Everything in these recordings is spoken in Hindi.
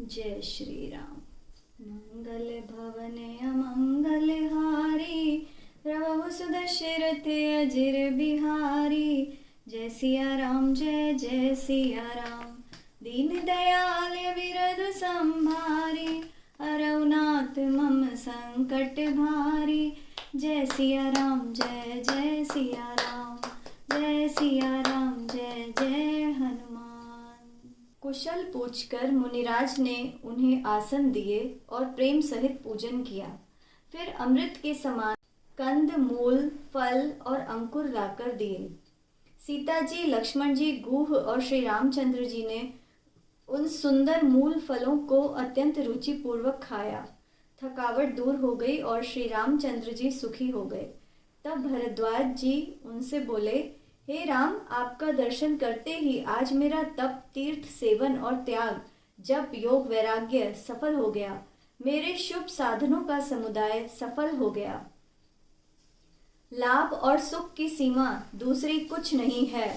जय श्री राम। मंगल भवन अमंगल हारी, प्रभु सुदशरथ अजिर बिहारी। जय सिया राम जय जय सिया राम, दीन दयाल विरधु संभारी। अरउनाथ मम संकट भारी, जय सिया राम जय जय सिया राम, जय सिया राम जय जय हनुमान। कुशल पूछकर मुनिराज ने उन्हें आसन दिए और प्रेम सहित पूजन किया। फिर अमृत के समान कंद मूल फल और अंकुर लाकर दिए। सीता जी, लक्ष्मण जी, गुह और श्री रामचंद्र जी ने उन सुंदर मूल फलों को अत्यंत रुचि पूर्वक खाया। थकावट दूर हो गई और श्री रामचंद्र जी सुखी हो गए। तब भरद्वाज जी उनसे बोले, हे राम, आपका दर्शन करते ही आज मेरा तप, तीर्थ सेवन और त्याग, जप, योग, वैराग्य सफल हो गया। मेरे शुभ साधनों का समुदाय सफल हो गया। लाभ और सुख की सीमा दूसरी कुछ नहीं है।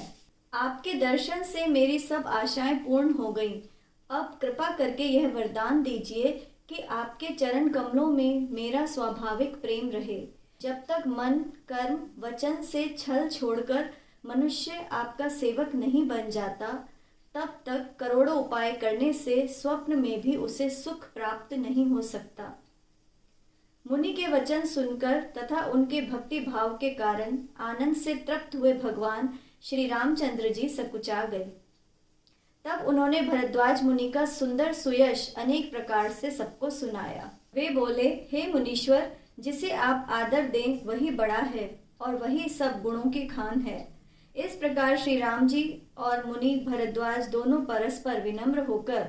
आपके दर्शन से मेरी सब आशाएं पूर्ण हो गईं। अब कृपा करके यह वरदान दीजिए कि आपके चरण कमलों में मेरा स्वाभाविक प्रेम रहे। जब तक मन, कर्म, वचन से छल छोड़कर मनुष्य आपका सेवक नहीं बन जाता, तब तक करोड़ों उपाय करने से स्वप्न में भी उसे सुख प्राप्त नहीं हो सकता। मुनि के वचन सुनकर तथा उनके भक्ति भाव के कारण आनंद से तृप्त हुए भगवान श्री रामचंद्र जी सकुचा गए। तब उन्होंने भरद्वाज मुनि का सुंदर सुयश अनेक प्रकार से सबको सुनाया। वे बोले, हे मुनीश्वर, जिसे आप आदर दें वही बड़ा है और वही सब गुणों की खान है। इस प्रकार श्री राम जी और मुनि भरद्वाज दोनों परस्पर विनम्र होकर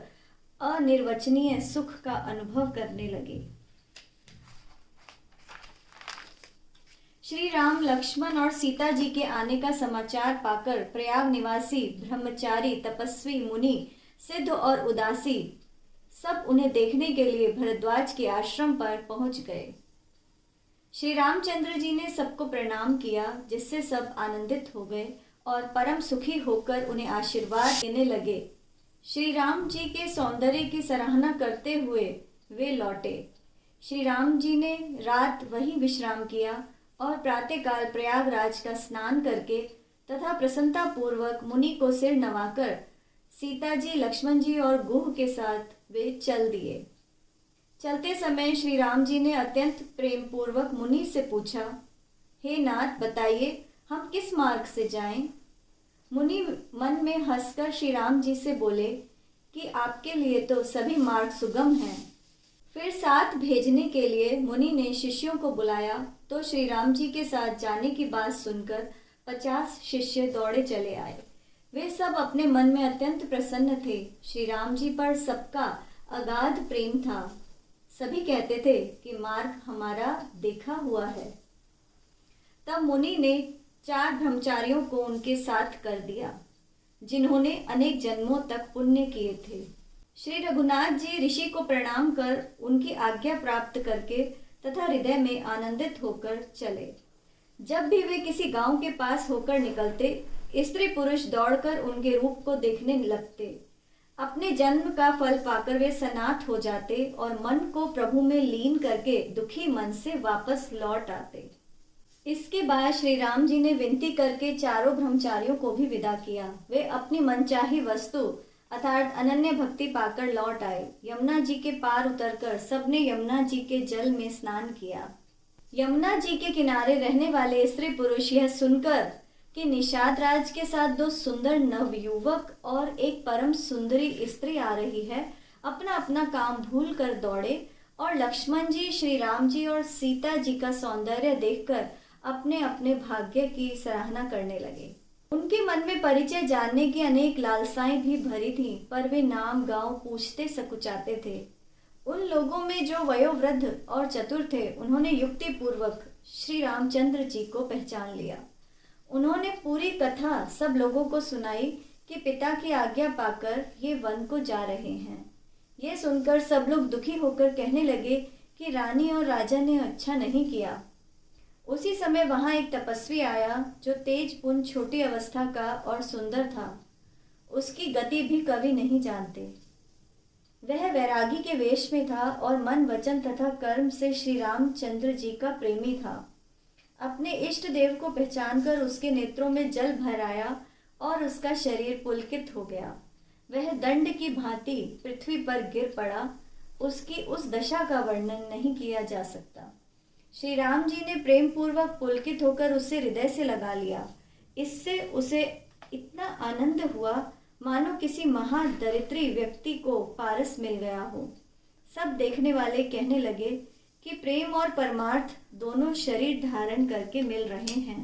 अनिर्वचनीय सुख का अनुभव करने लगे। श्री राम, लक्ष्मण और सीता जी के आने का समाचार पाकर प्रयाग निवासी ब्रह्मचारी, तपस्वी, मुनि, सिद्ध और उदासी सब उन्हें देखने के लिए भरद्वाज के आश्रम पर पहुंच गए। श्री रामचंद्र जी ने सबको प्रणाम किया, जिससे सब आनंदित हो गए और परम सुखी होकर उन्हें आशीर्वाद देने लगे। श्री राम जी के सौंदर्य की सराहना करते हुए वे लौटे। श्री राम जी ने रात वहीं विश्राम किया और प्रातःकाल प्रयागराज का स्नान करके तथा प्रसन्नता पूर्वक मुनि को सिर नवाकर सीता जी, लक्ष्मण जी और गुह के साथ वे चल दिए। चलते समय श्री राम जी ने अत्यंत प्रेम पूर्वक मुनि से पूछा, हे नाथ, बताइए हम किस मार्ग से जाएं? मुनि मन में हंसकर श्री राम जी से बोले कि आपके लिए तो सभी मार्ग सुगम हैं। फिर साथ भेजने के लिए मुनि ने शिष्यों को बुलाया तो श्री राम जी के साथ जाने की बात सुनकर 50 शिष्य दौड़े चले आए। वे सब अपने मन में अत्यंत प्रसन्न थे। श्री राम जी पर सबका अगाध प्रेम था। सभी कहते थे कि मार्ग हमारा देखा हुआ है। तब मुनि ने 4 ब्रह्मचारियों को उनके साथ कर दिया, जिन्होंने अनेक जन्मों तक पुण्य किए थे। श्री रघुनाथ जी ऋषि को प्रणाम कर उनकी आज्ञा प्राप्त करके तथा हृदय में आनंदित होकर चले। जब भी वे किसी गांव के पास होकर निकलते, स्त्री पुरुष दौड़कर उनके रूप को देखने लगते। अपने जन्म का फल पाकर वे सनाथ हो जाते और मन को प्रभु में लीन करके दुखी मन से वापस लौट आते। इसके बाद श्री राम जी ने विनती करके चारों ब्रह्मचारियों को भी विदा किया। वे अपनी मनचाही वस्तु अर्थात अनन्य भक्ति पाकर लौट आए। यमुना जी के पार उतरकर सबने यमुना जी के जल में स्नान किया। यमुना जी के किनारे रहने वाले स्त्री पुरुष यह सुनकर कि निषाद राज के साथ 2 सुंदर नवयुवक और एक परम सुंदरी स्त्री आ रही है, अपना अपना काम भूल कर दौड़े और लक्ष्मण जी, श्री राम जी और सीता जी का सौंदर्य देखकर अपने अपने भाग्य की सराहना करने लगे। उनके मन में परिचय जानने की अनेक लालसाएं भी भरी थीं, पर वे नाम गांव पूछते सकुचाते थे। उन लोगों में जो वयोवृद्ध और चतुर थे, उन्होंने युक्ति पूर्वक श्री रामचंद्र जी को पहचान लिया। उन्होंने पूरी कथा सब लोगों को सुनाई कि पिता की आज्ञा पाकर ये वन को जा रहे हैं। ये सुनकर सब लोग दुखी होकर कहने लगे कि रानी और राजा ने अच्छा नहीं किया। उसी समय वहां एक तपस्वी आया जो तेज पुंज, छोटी अवस्था का और सुंदर था। उसकी गति भी कवि नहीं जानते। वह वैरागी के वेश में था और मन वचन तथा कर्म से श्री रामचंद्र जी का प्रेमी था। अपने इष्ट देव को पहचानकर उसके नेत्रों में जल भर आया और उसका शरीर पुलकित हो गया। वह दंड की भांति पृथ्वी पर गिर पड़ा। उसकी उस दशा का वर्णन नहीं किया जा सकता। श्री राम जी ने प्रेम पूर्वक पुलकित होकर उसे हृदय से लगा लिया। इससे उसे इतना आनंद हुआ मानो किसी महादरिद्री व्यक्ति को पारस मिल गया हो। सब देखने वाले कहने लगे कि प्रेम और परमार्थ दोनों शरीर धारण करके मिल रहे हैं।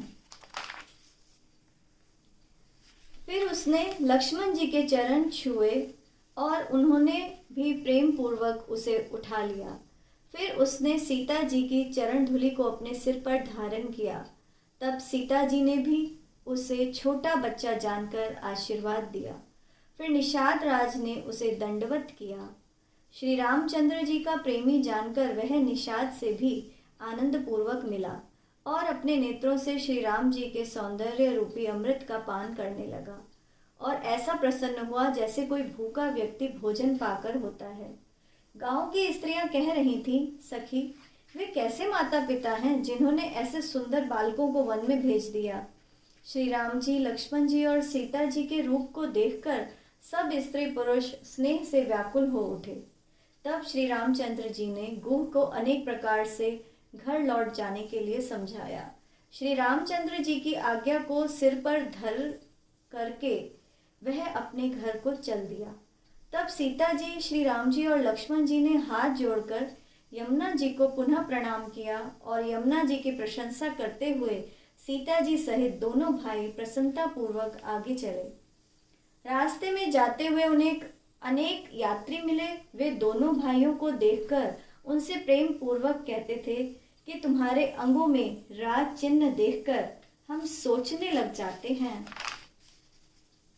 फिर उसने लक्ष्मण जी के चरण छुए और उन्होंने भी प्रेम पूर्वक उसे उठा लिया। फिर उसने सीता जी की चरण धूलि को अपने सिर पर धारण किया। तब सीता जी ने भी उसे छोटा बच्चा जानकर आशीर्वाद दिया। फिर निषाद राज ने उसे दंडवत किया। श्री रामचंद्र जी का प्रेमी जानकर वह निषाद से भी आनंद पूर्वक मिला और अपने नेत्रों से श्री राम जी के सौंदर्य रूपी अमृत का पान करने लगा और ऐसा प्रसन्न हुआ जैसे कोई भूखा व्यक्ति भोजन पाकर होता है। गांव की स्त्रियां कह रही थीं, सखी, वे कैसे माता पिता हैं जिन्होंने ऐसे सुंदर बालकों को वन में भेज दिया। श्री राम जी, लक्ष्मण जी और सीता जी के रूप को देखकर सब स्त्री पुरुष स्नेह से व्याकुल हो उठे। तब श्री रामचंद्र जी ने गुह को अनेक प्रकार से घर लौट जाने के लिए समझाया। श्री रामचंद्र जी की आज्ञा को सिर पर धर करके वह अपने घर को चल दिया। तब सीता जी, श्री राम जी और लक्ष्मण जी ने हाथ जोड़कर यमुना जी को पुनः प्रणाम किया और यमुना जी की प्रशंसा करते हुए सीता जी सहित दोनों भाई प्रसन्नता पूर्वक आगे चले। रास्ते में जाते हुए उन्हें अनेक यात्री मिले। वे दोनों भाइयों को देखकर उनसे प्रेम पूर्वक कहते थे कि तुम्हारे अंगों में राज चिन्ह देखकर हम सोचने लग जाते हैं,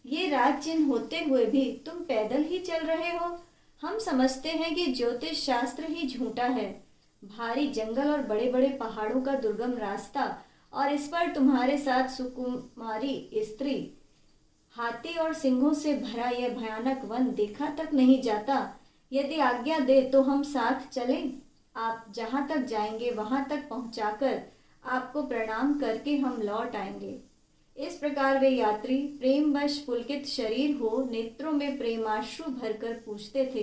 ये राज चिन्ह होते हुए भी तुम पैदल ही चल रहे हो। हम समझते हैं कि ज्योतिष शास्त्र ही झूठा है। भारी जंगल और बड़े बड़े पहाड़ों का दुर्गम रास्ता और इस पर तुम्हारे साथ सुकुमारी स्त्री, हाथी और सिंहों से भरा यह भयानक वन देखा तक नहीं जाता। यदि आज्ञा दे तो हम साथ चलें। आप जहां तक जाएंगे वहां तक पहुंचाकर आपको प्रणाम करके हम लौट आएंगे। इस प्रकार वे यात्री प्रेमवश पुलकित शरीर हो नेत्रों में प्रेमाश्रु भरकर पूछते थे,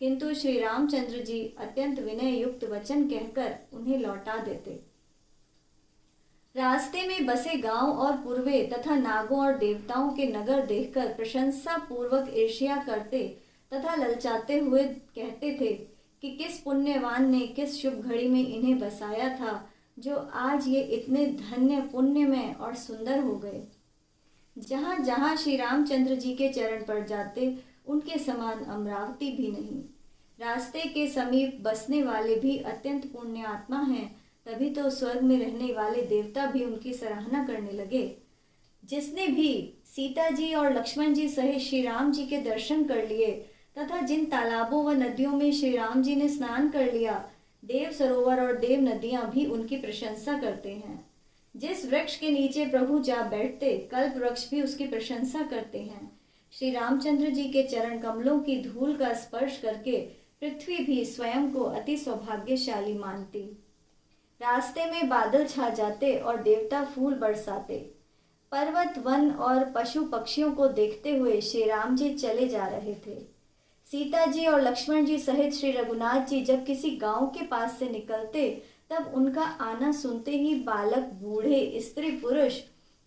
किंतु श्री रामचंद्र जी अत्यंत विनय युक्त वचन कहकर उन्हें लौटा देते। रास्ते में बसे गांव और पूर्वे तथा नागों और देवताओं के नगर देखकर प्रशंसा पूर्वक ईर्ष्या करते तथा ललचाते हुए कहते थे कि किस पुण्यवान ने किस शुभ घड़ी में इन्हें बसाया था जो आज ये इतने धन्य पुण्यमय और सुंदर हो गए। जहां जहां श्री रामचंद्र जी के चरण पड़ जाते उनके समान अमरावती भी नहीं। रास्ते के समीप बसने वाले भी अत्यंत पुण्य आत्मा हैं, तभी तो स्वर्ग में रहने वाले देवता भी उनकी सराहना करने लगे। जिसने भी सीता जी और लक्ष्मण जी सहित श्री राम जी के दर्शन कर लिए तथा जिन तालाबों व नदियों में श्री राम जी ने स्नान कर लिया, देव सरोवर और देव नदियां भी उनकी प्रशंसा करते हैं। जिस वृक्ष के नीचे प्रभु जा बैठते, कल्प वृक्ष भी उसकी प्रशंसा करते हैं। श्री रामचंद्र जी के चरण कमलों की धूल का स्पर्श करके पृथ्वी भी स्वयं को अति सौभाग्यशाली मानती। रास्ते में बादल छा जाते और देवता फूल बरसाते। पर्वत, वन और पशु पक्षियों को देखते हुए श्री राम जी चले जा रहे थे। सीता जी और लक्ष्मण जी सहित श्री रघुनाथ जी जब किसी गांव के पास से निकलते, तब उनका आना सुनते ही बालक, बूढ़े, स्त्री, पुरुष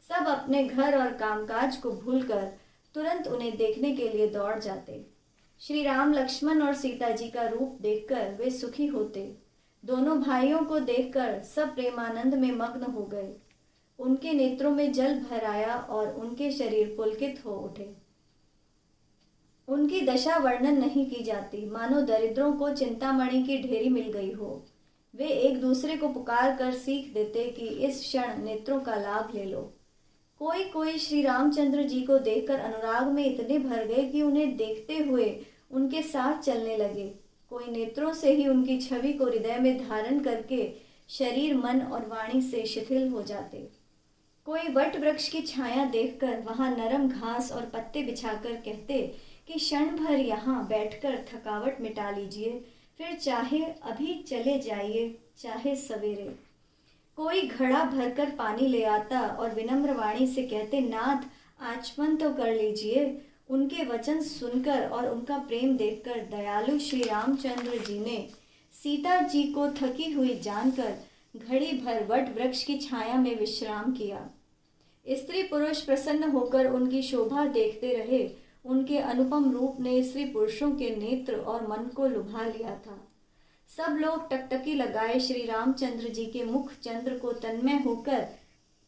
सब अपने घर और कामकाज को भूलकर तुरंत उन्हें देखने के लिए दौड़ जाते। श्री राम, लक्ष्मण और सीता जी का रूप देखकर वे सुखी होते। दोनों भाइयों को देखकर सब प्रेमानंद में मग्न हो गए। उनके नेत्रों में जल भर आया और उनके शरीर पुलकित हो उठे। उनकी दशा वर्णन नहीं की जाती, मानो दरिद्रों को चिंतामणि की ढेरी मिल गई हो। वे एक दूसरे को पुकार कर सीख देते कि इस क्षण नेत्रों का लाभ ले लो। कोई कोई श्री रामचंद्र जी को देखकर अनुराग में इतने भर गए कि उन्हें देखते हुए उनके साथ चलने लगे। कोई नेत्रों से ही उनकी छवि को हृदय में धारण करके शरीर, मन और वाणी से शिथिल हो जाते। कोई वट वृक्ष की छाया देखकर वहां नरम घास और पत्ते बिछाकर कहते कि क्षण भर यहाँ बैठकर थकावट मिटा लीजिए, फिर चाहे अभी चले जाइए, चाहे सवेरे। कोई घड़ा भरकर पानी ले आता और विनम्र वाणी से कहते, नाथ आचमन तो कर लीजिए। उनके वचन सुनकर और उनका प्रेम देखकर दयालु श्री रामचंद्र जी ने सीता जी को थकी हुई जानकर घड़ी भर वट वृक्ष की छाया में विश्राम किया। स्त्री पुरुष प्रसन्न होकर उनकी शोभा देखते रहे। उनके अनुपम रूप ने स्त्री पुरुषों के नेत्र और मन को लुभा लिया था। सब लोग टकटकी लगाए श्री रामचंद्र जी के मुख चंद्र को तन्मय होकर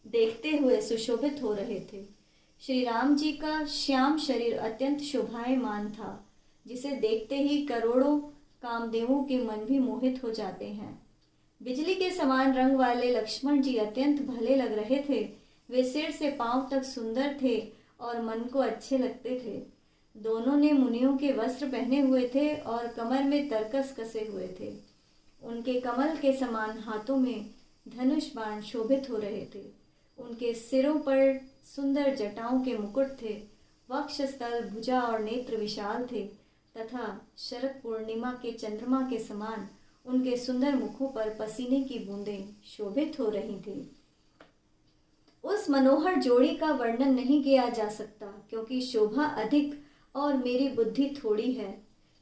देखते हुए सुशोभित हो रहे थे। श्री राम जी का श्याम शरीर अत्यंत शोभायमान था, जिसे देखते ही करोड़ों कामदेवों के मन भी मोहित हो जाते हैं। बिजली के समान रंग वाले लक्ष्मण जी अत्यंत भले लग रहे थे। वे सिर से पांव तक सुंदर थे और मन को अच्छे लगते थे। दोनों ने मुनियों के वस्त्र पहने हुए थे और कमर में तरकस कसे हुए थे। उनके कमल के समान हाथों में धनुष बाण शोभित हो रहे थे। उनके सिरों पर सुंदर जटाओं के मुकुट थे। वक्षस्थल, भुजा और नेत्र विशाल थे तथा शरद पूर्णिमा के चंद्रमा के समान उनके सुंदर मुखों पर पसीने की बूंदें शोभित हो रही थी। उस मनोहर जोड़ी का वर्णन नहीं किया जा सकता, क्योंकि शोभा अधिक और मेरी बुद्धि थोड़ी है।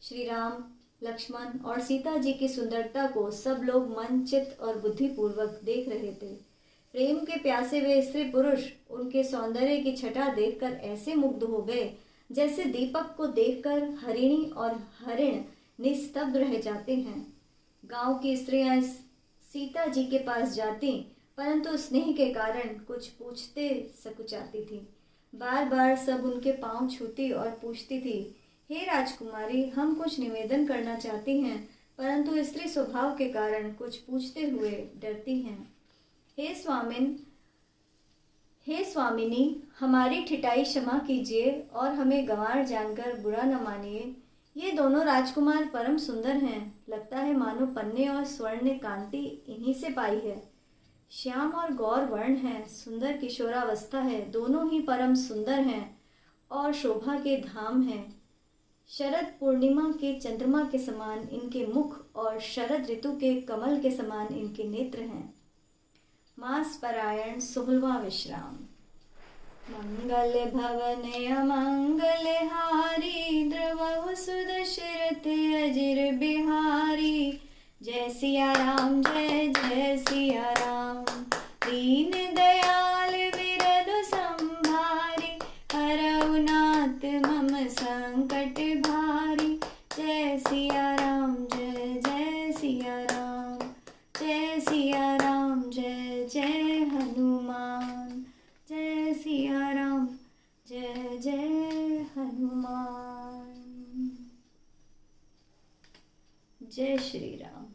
श्री राम, लक्ष्मण और सीता जी की सुंदरता को सब लोग मन, चित्त और बुद्धि पूर्वक देख रहे थे। प्रेम के प्यासे वे स्त्री पुरुष उनके सौंदर्य की छटा देखकर ऐसे मुग्ध हो गए, जैसे दीपक को देखकर हरिणी और हरिण निस्तब्ध रह जाते हैं। गांव की स्त्रियां सीता जी के पास जाती, परंतु स्नेह के कारण कुछ पूछते सकुचाती थी। बार बार सब उनके पांव छूती और पूछती थी, हे राजकुमारी, हम कुछ निवेदन करना चाहती हैं, परंतु स्त्री स्वभाव के कारण कुछ पूछते हुए डरती हैं। हे स्वामिनी, हमारी ठिठाई क्षमा कीजिए और हमें गंवार जानकर बुरा न मानिए। ये दोनों राजकुमार परम सुंदर हैं। लगता है मानो पन्ने और स्वर्ण ने कांति इन्हीं से पाई है। श्याम और गौर वर्ण है, सुंदर किशोरावस्था है, दोनों ही परम सुंदर हैं और शोभा के धाम हैं। शरद पूर्णिमा के चंद्रमा के समान इनके मुख और शरद ऋतु के कमल के समान इनके नेत्र हैं। मास परायण 16वां विश्राम। मंगल भवन अमंगल हारी, द्रवहु सुदशरथ अजिर बिहारी। जय सिया राम, जय जय सिया राम। दीन दयाल विरधु संभारी, हरऊ नाथ मम संकट भारी। जय सिया राम, जय जय सिया राम। जय सिया राम, जय जय हनुमान। जय सिया राम, जय जय हनुमान। जय श्री राम।